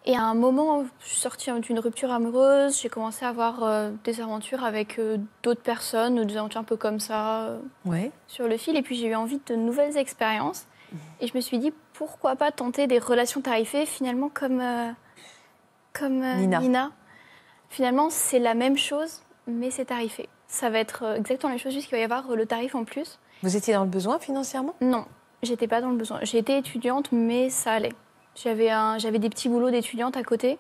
Et à un moment, je suis sortie d'une rupture amoureuse, j'ai commencé à avoir des aventures avec d'autres personnes, des aventures un peu comme ça, Ouais. sur le fil. Et puis j'ai eu envie de nouvelles expériences. Et je me suis dit, pourquoi pas tenter des relations tarifées, finalement, comme Nina. Nina. Finalement, c'est la même chose, mais c'est tarifé. Ça va être exactement la même chose, juste qu'il va y avoir le tarif en plus. Vous étiez dans le besoin financièrement? Non, j'étais pas dans le besoin. J'ai été étudiante, mais ça allait. J'avais des petits boulots d'étudiante à côté.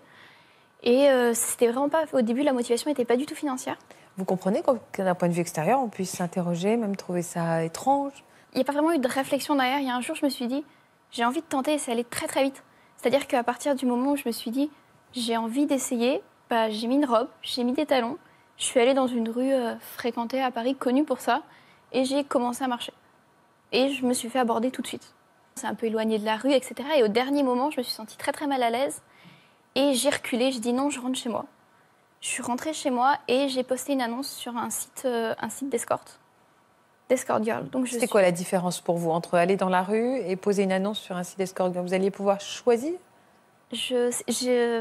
Et c'était vraiment pas. Au début, la motivation n'était pas du tout financière. Vous comprenez que d'un point de vue extérieur, on puisse s'interroger, même trouver ça étrange? Il n'y a pas vraiment eu de réflexion derrière. Il y a un jour, je me suis dit, j'ai envie de tenter et c'est allé très très vite. C'est-à-dire qu'à partir du moment où je me suis dit, j'ai envie d'essayer, bah, j'ai mis une robe, j'ai mis des talons, je suis allée dans une rue fréquentée à Paris, connue pour ça, et j'ai commencé à marcher. Et je me suis fait aborder tout de suite. C'est un peu éloigné de la rue, etc. Et au dernier moment, je me suis sentie très très mal à l'aise. Et j'ai reculé, j'ai dit non, je rentre chez moi. Je suis rentrée chez moi et j'ai posté une annonce sur un site d'escorte girl. Donc C'était quoi la différence pour vous entre aller dans la rue et poser une annonce sur un site escort? Vous alliez pouvoir choisir? Je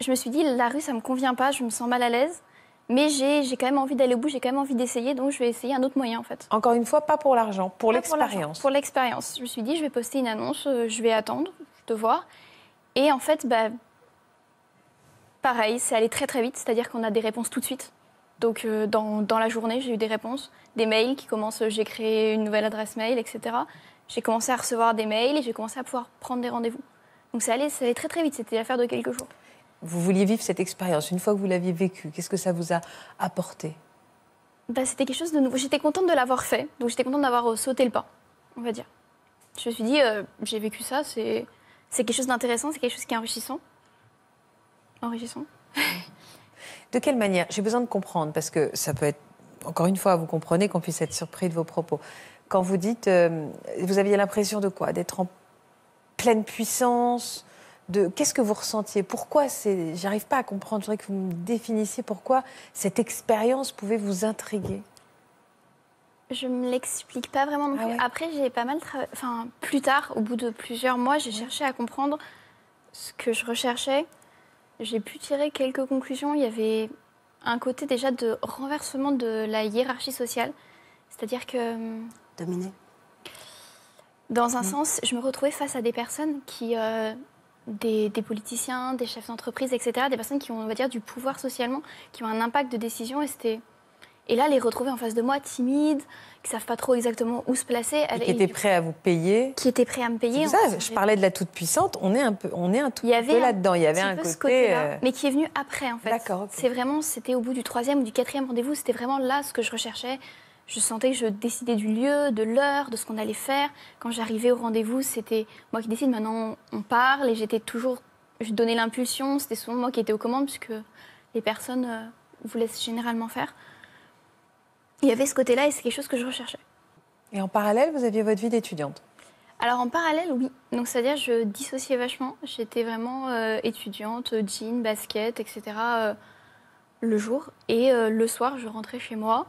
me suis dit, la rue, ça me convient pas, je me sens mal à l'aise. Mais j'ai quand même envie d'aller au bout, j'ai quand même envie d'essayer, donc je vais essayer un autre moyen en fait. Encore une fois, pas pour l'argent, pour l'expérience. Pour l'expérience. Je me suis dit, je vais poster une annonce, je vais attendre de voir. Et en fait, bah, pareil, c'est allé très très vite, c'est-à-dire qu'on a des réponses tout de suite. Donc dans la journée, j'ai eu des réponses, des mails qui commencent, j'ai créé une nouvelle adresse mail, etc. J'ai commencé à recevoir des mails et j'ai commencé à pouvoir prendre des rendez-vous. Donc ça allait très très vite, c'était l'affaire de quelques jours. Vous vouliez vivre cette expérience. Une fois que vous l'aviez vécue, qu'est-ce que ça vous a apporté? Bah, c'était quelque chose de nouveau. J'étais contente de l'avoir fait, donc j'étais contente d'avoir sauté le pas, on va dire. Je me suis dit, j'ai vécu ça, c'est quelque chose d'intéressant, c'est quelque chose qui est enrichissant. Enrichissant. De quelle manière? J'ai besoin de comprendre, parce que ça peut être, encore une fois, vous comprenez qu'on puisse être surpris de vos propos. Quand vous dites, vous aviez l'impression de quoi? D'être en pleine puissance? Qu'est-ce que vous ressentiez? Pourquoi j'arrive pas à comprendre, je voudrais que vous me définissiez pourquoi cette expérience pouvait vous intriguer. Je me l'explique pas vraiment non plus. Ah ouais. Après, j'ai pas mal enfin, plus tard, au bout de plusieurs mois, j'ai cherché à comprendre ce que je recherchais. J'ai pu tirer quelques conclusions. Il y avait un côté déjà de renversement de la hiérarchie sociale. C'est-à-dire que, Dominé. dans un sens, je me retrouvais face à des personnes qui... des politiciens, des chefs d'entreprise, etc. Des personnes qui ont, on va dire, du pouvoir socialement, qui ont un impact de décision. Et là, les retrouver en face de moi, timides, qui ne savent pas trop exactement où se placer. Et qui étaient prêts à vous payer. Qui étaient prêts à me payer. C'est ça, je parlais de la toute-puissante, on est un tout petit peu là-dedans. Il y avait un côté... mais qui est venu après, en fait. D'accord. Okay. C'était au bout du 3e ou du 4e rendez-vous, c'était vraiment là ce que je recherchais. Je sentais que je décidais du lieu, de l'heure, de ce qu'on allait faire. Quand j'arrivais au rendez-vous, c'était moi qui décide. Maintenant, on parle et je donnais l'impulsion. C'était souvent moi qui étais aux commandes puisque les personnes vous laissent généralement faire. Il y avait ce côté-là et c'est quelque chose que je recherchais. Et en parallèle, vous aviez votre vie d'étudiante? Alors en parallèle, oui. Donc c'est-à-dire je dissociais vachement. J'étais vraiment étudiante, jean, basket, etc. Le jour. Et le soir, je rentrais chez moi.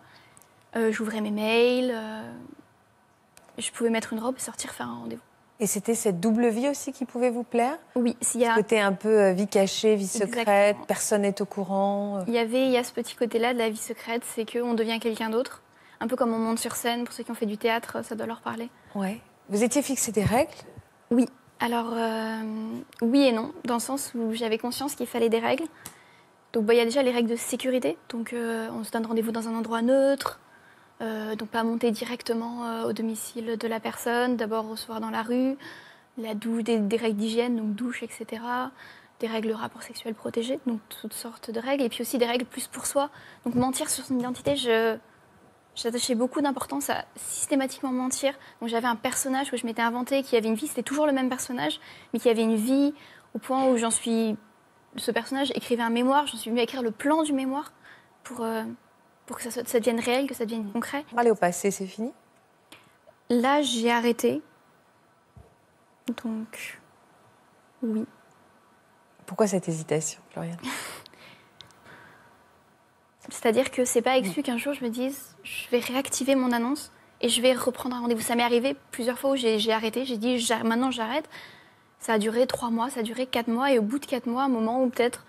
J'ouvrais mes mails, je pouvais mettre une robe et sortir faire un rendez-vous. Et c'était cette double vie aussi qui pouvait vous plaire? Oui. Ce côté un peu vie cachée, vie secrète, Exactement. Personne n'est au courant. Il y a ce petit côté-là de la vie secrète, c'est qu'on devient quelqu'un d'autre. Un peu comme on monte sur scène, pour ceux qui ont fait du théâtre, ça doit leur parler. Ouais. Vous étiez fixé des règles? Oui. Alors, oui et non, dans le sens où j'avais conscience qu'il fallait des règles. Donc, il y a déjà les règles de sécurité. Donc, on se donne rendez-vous dans un endroit neutre. Donc pas monter directement au domicile de la personne, d'abord recevoir dans la rue, la douche, des règles d'hygiène, donc douche, etc. Des règles de rapport sexuel protégé, donc toutes sortes de règles, et puis aussi des règles plus pour soi. Donc mentir sur son identité, j'attachais beaucoup d'importance à systématiquement mentir. Donc j'avais un personnage que je m'étais inventé, qui avait une vie, c'était toujours le même personnage, mais qui avait une vie au point où ce personnage écrivait un mémoire, j'en suis venue à écrire le plan du mémoire pour que ça devienne réel, que ça devienne concret. Aller au passé, c'est fini? Là, j'ai arrêté. Donc, oui. Pourquoi cette hésitation, Floriane? C'est-à-dire que c'est pas exclu qu'un jour je me dise, je vais réactiver mon annonce et je vais reprendre un rendez-vous. Ça m'est arrivé plusieurs fois où j'ai arrêté, j'ai dit maintenant j'arrête. Ça a duré 3 mois, ça a duré 4 mois. Et au bout de 4 mois, un moment où peut-être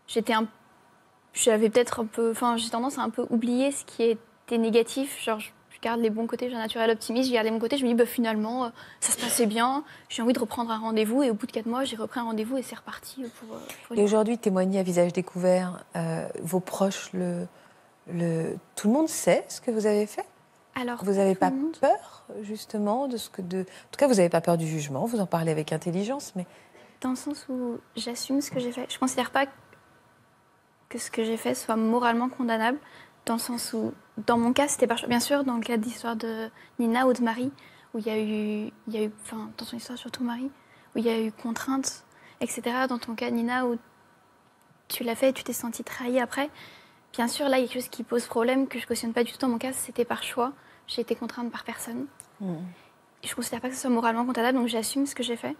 j'avais peut-être un peu... Enfin, j'ai tendance à un peu oublier ce qui était négatif. Genre, je garde les bons côtés, j'ai un naturel optimiste, je garde les bons côtés. Je me dis, bah, finalement, ça se passait bien. J'ai envie de reprendre un rendez-vous. Et au bout de 4 mois, j'ai repris un rendez-vous et c'est reparti pour Et aujourd'hui, témoigner à visage découvert, vos proches, tout le monde sait ce que vous avez fait? Alors, Vous n'avez pas tout le monde. peur, justement, de ce que de... En tout cas, vous n'avez pas peur du jugement, vous en parlez avec intelligence, mais... Dans le sens où j'assume ce que j'ai fait. Je ne considère pas que ce que j'ai fait soit moralement condamnable, dans le sens où, dans mon cas, c'était bien sûr dans le cas de l'histoire de Nina ou de Marie, où il y a eu, enfin, dans son histoire surtout Marie, où il y a eu contrainte, etc. Dans ton cas, Nina, où tu l'as fait et tu t'es sentie trahie après. Bien sûr, là, il y a quelque chose qui pose problème, que je ne cautionne pas du tout. Dans mon cas, c'était par choix. J'ai été contrainte par personne. Je ne considère pas que ce soit moralement condamnable, donc j'assume ce que j'ai fait.